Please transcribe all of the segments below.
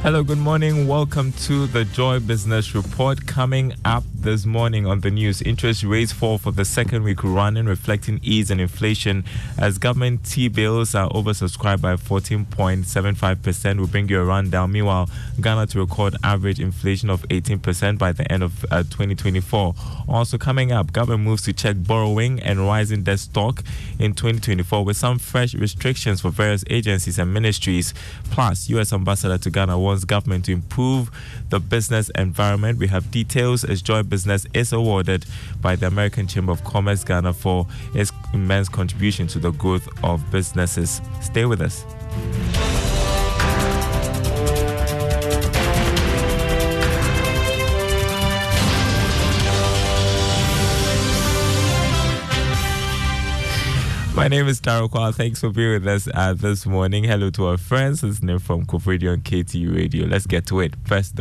Hello, good morning. Welcome to the Joy Business Report. Coming up this morning on the news, interest rates fall for the second week running, reflecting ease in inflation as government T-bills are oversubscribed by 14.75%. We'll bring you a rundown. Meanwhile, Ghana to record average inflation of 18% by the end of 2024. Also coming up, government moves to check borrowing and rising debt stock in 2024 with some fresh restrictions for various agencies and ministries. Plus, U.S. Ambassador to Ghana wants government to improve the business environment. We have details as Joy Business is awarded by the American Chamber of Commerce Ghana for its immense contribution to the growth of businesses. Stay with us. My name is Taro Kwal. Thanks for being with us this morning. Hello to our friends listening from Kof Radio and KTU Radio. Let's get to it. First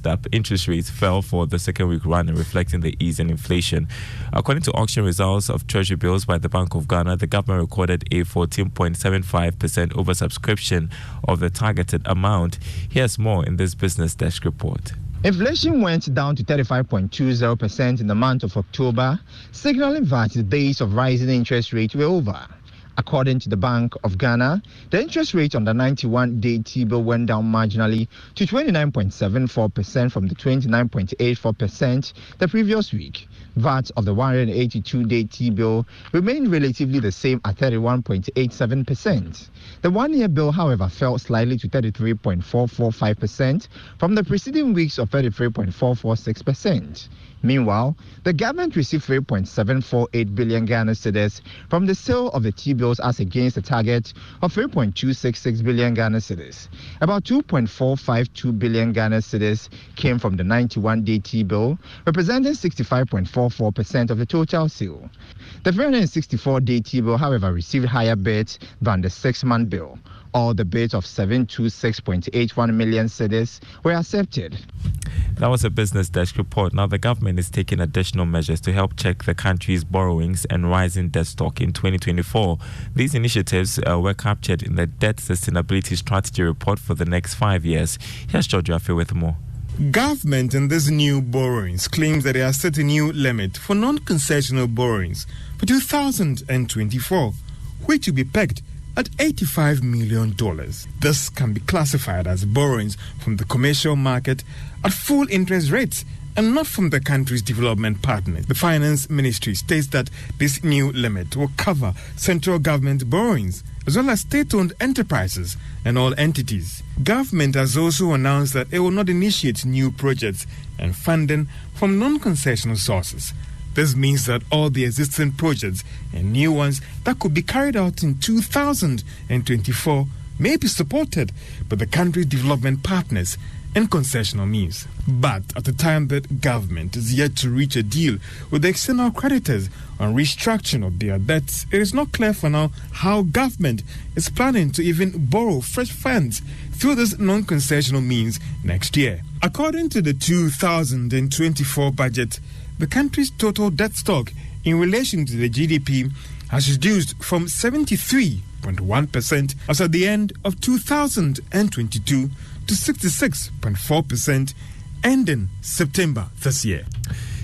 up, interest rates fell for the second week running, reflecting the ease in inflation. According to auction results of treasury bills by the Bank of Ghana, the government recorded a 14.75% oversubscription of the targeted amount. Here's more in this Business Desk report. Inflation went down to 35.20% in the month of October, signaling that the days of rising interest rates were over. According to the Bank of Ghana, the interest rate on the 91-day T-bill went down marginally to 29.74% from the 29.84% the previous week. That of the 182-day T-bill remained relatively the same at 31.87%. The one-year bill, however, fell slightly to 33.445% from the preceding weeks of 33.446%. Meanwhile, the government received 3.748 billion Ghana cedis from the sale of the T-bills as against a target of 3.266 billion Ghana cedis. About 2.452 billion Ghana cedis came from the 91-day T-bill, representing 65.44% of the total sale. The 364-day T-bill, however, received higher bids than the 6-month bill. All the bids of 726.81 million cedis were accepted. That was a Business Desk report. Now, the government is taking additional measures to help check the country's borrowings and rising debt stock in 2024. These initiatives were captured in the Debt Sustainability Strategy report for the next 5 years. Here's George Affe with more. Government in this new borrowings claims that they have set a new limit for non-concessional borrowings for 2024, which will be pegged at $85 million. This can be classified as borrowings from the commercial market at full interest rates and not from the country's development partners. The Finance Ministry states that this new limit will cover central government borrowings as well as state-owned enterprises and all entities. Government has also announced that it will not initiate new projects and funding from non-concessional sources. This means that all the existing projects and new ones that could be carried out in 2024 may be supported by the country's development partners and concessional means. But at the time that government is yet to reach a deal with the external creditors on restructuring of their debts, it is not clear for now how government is planning to even borrow fresh funds through this non-concessional means next year. According to the 2024 budget, the country's total debt stock in relation to the GDP has reduced from 73.1% as at the end of 2022 to 66.4% ending September this year.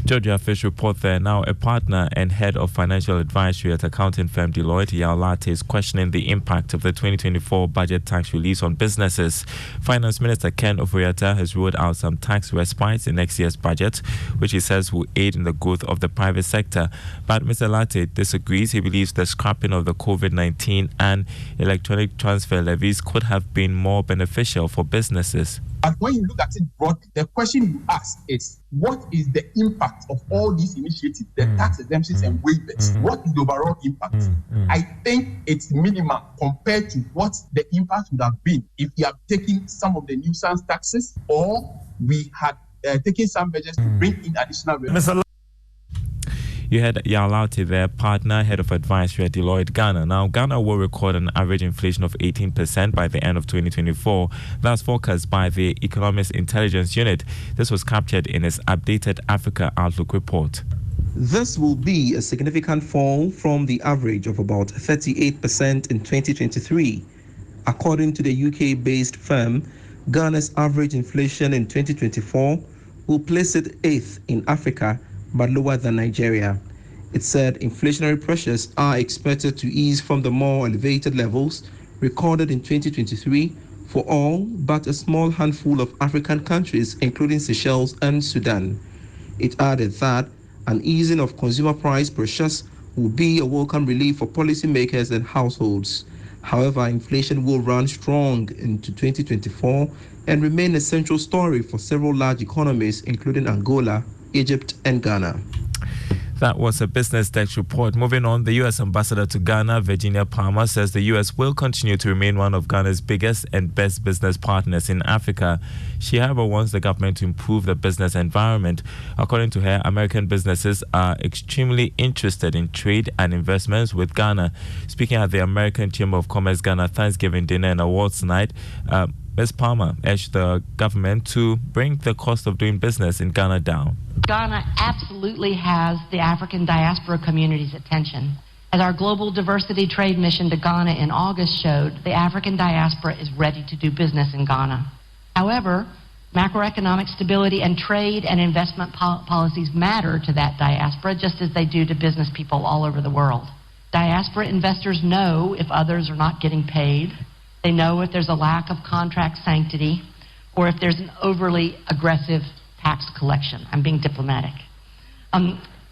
George Affe's report there. Now, a partner and head of financial advisory at accounting firm Deloitte, Yao Latte, is questioning the impact of the 2024 budget tax release on businesses. Finance Minister Ken Ofori-Atta has ruled out some tax respites in next year's budget, which he says will aid in the growth of the private sector. But Mr. Latte disagrees. He believes the scrapping of the COVID-19 and electronic transfer levies could have been more beneficial for businesses. But when you look at it broadly, the question you ask is, what is the impact of all these initiatives, the tax exemptions and waivers? What is the overall impact? I think it's minimal compared to what the impact would have been if we have taken some of the nuisance taxes or we had taken some measures to bring in additional revenue. You had Yao Latte there, partner, head of advisory at Deloitte Ghana. Now, Ghana will record an average inflation of 18% by the end of 2024. That's forecast by the Economist Intelligence Unit. This was captured in its updated Africa Outlook report. This will be a significant fall from the average of about 38% in 2023. According to the UK-based firm, Ghana's average inflation in 2024 will place it 8th in Africa, but lower than Nigeria. It said inflationary pressures are expected to ease from the more elevated levels recorded in 2023 for all but a small handful of African countries, including Seychelles and Sudan. It added that an easing of consumer price pressures will be a welcome relief for policymakers and households. However, inflation will run strong into 2024 and remain a central story for several large economies, including Angola, Egypt, and Ghana. That was a Business Desk report. Moving on, the U.S. Ambassador to Ghana, Virginia Palmer, says the U.S. will continue to remain one of Ghana's biggest and best business partners in Africa. She, however, wants the government to improve the business environment. According to her, American businesses are extremely interested in trade and investments with Ghana. Speaking at the American Chamber of Commerce Ghana Thanksgiving dinner and awards night, Ms. Palmer urged the government to bring the cost of doing business in Ghana down. Ghana absolutely has the African diaspora community's attention. As our global diversity trade mission to Ghana in August showed, the African diaspora is ready to do business in Ghana. However, macroeconomic stability and trade and investment policies matter to that diaspora just as they do to business people all over the world. Diaspora investors know if others are not getting paid. They know if there's a lack of contract sanctity or if there's an overly aggressive tax collection. I'm being diplomatic.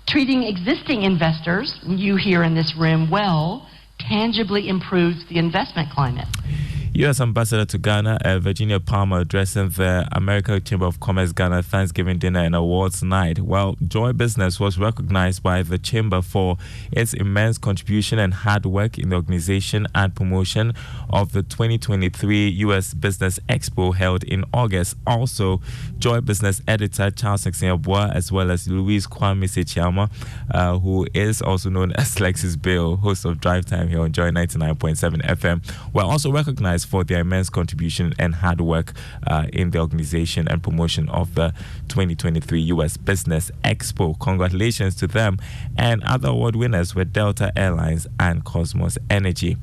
Treating existing investors, you here in this room, well, tangibly improves the investment climate. U.S. Ambassador to Ghana, Virginia Palmer, addressing the American Chamber of Commerce Ghana Thanksgiving dinner and awards night. Well, Joy Business was recognized by the Chamber for its immense contribution and hard work in the organization and promotion of the 2023 U.S. Business Expo held in August. Also, Joy Business editor Charles Nxenyeboa, as well as Louise Kwame Sechiama, who is also known as Lexis Bill, host of Drive Time here on Joy 99.7 FM, were also recognized for their immense contribution and hard work in the organization and promotion of the 2023 U.S. Business Expo. Congratulations to them. And other award winners were Delta Airlines and Cosmos Energy.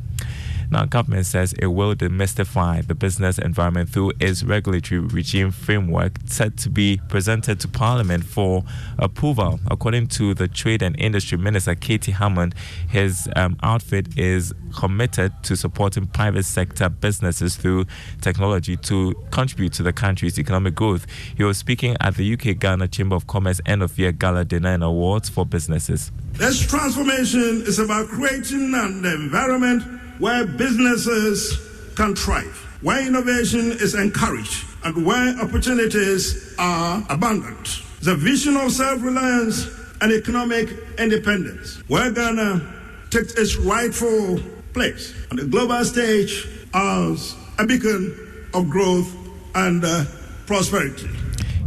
Now, government says it will demystify the business environment through its regulatory regime framework set to be presented to Parliament for approval. According to the Trade and Industry Minister, Katie Hammond, his outfit is committed to supporting private sector businesses through technology to contribute to the country's economic growth. He was speaking at the UK Ghana Chamber of Commerce end-of-year gala dinner and awards for businesses. This transformation is about creating an environment where businesses can thrive, where innovation is encouraged, and where opportunities are abundant. The vision of self-reliance and economic independence, where Ghana takes its rightful place on the global stage as a beacon of growth and prosperity.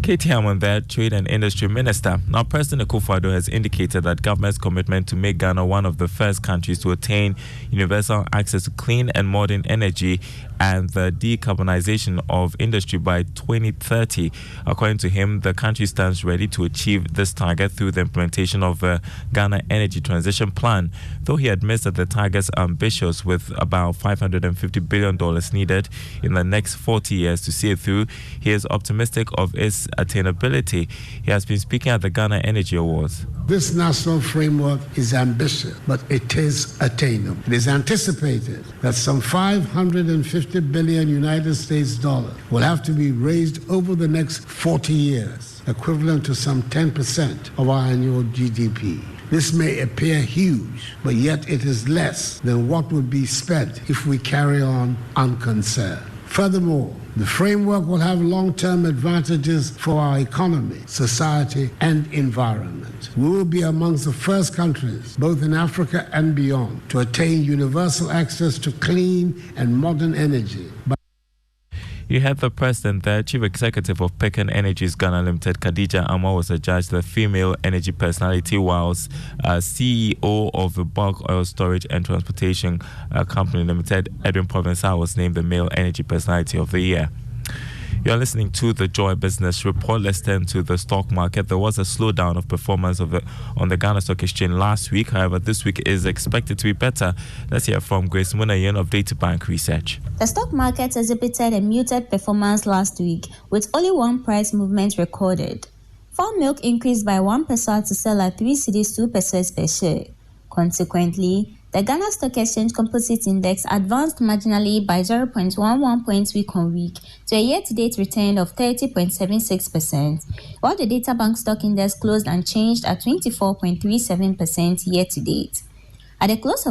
Katie Hammond there, Trade and Industry Minister. Now, President Akufo-Addo has indicated that government's commitment to make Ghana one of the first countries to attain universal access to clean and modern energy and the decarbonization of industry by 2030. According to him, the country stands ready to achieve this target through the implementation of the Ghana Energy Transition Plan. Though he admits that the targets are ambitious, with about $550 billion needed in the next 40 years to see it through, he is optimistic of its attainability. He has been speaking at the Ghana Energy Awards. This national framework is ambitious, but it is attainable. It is anticipated that some $550 billion United States dollars will have to be raised over the next 40 years, equivalent to some 10% of our annual GDP. This may appear huge, but yet it is less than what would be spent if we carry on unconcerned. Furthermore, the framework will have long-term advantages for our economy, society, and environment. We will be amongst the first countries, both in Africa and beyond, to attain universal access to clean and modern energy. You had the president there, Chief Executive of Pecan Energies Ghana Limited, Khadija Amor, was adjudged the female energy personality, whilst CEO of the Bulk Oil Storage and Transportation Company Limited, Edwin Provençal, was named the male energy personality of the year. You're listening to the Joy Business Report. Let's turn to the stock market. There was a slowdown of performance on the Ghana Stock Exchange last week. However, this week is expected to be better. Let's hear from Grace Munayan of Data Bank Research. The stock market exhibited a muted performance last week, with only one price movement recorded. Farm milk increased by 1% to sell at 3 cedis 2 pesos per share. Consequently, the Ghana Stock Exchange Composite Index advanced marginally by 0.11 points week on week to a year-to-date return of 30.76%, while the Data Bank Stock Index closed unchanged at 24.37% year-to-date. At the close of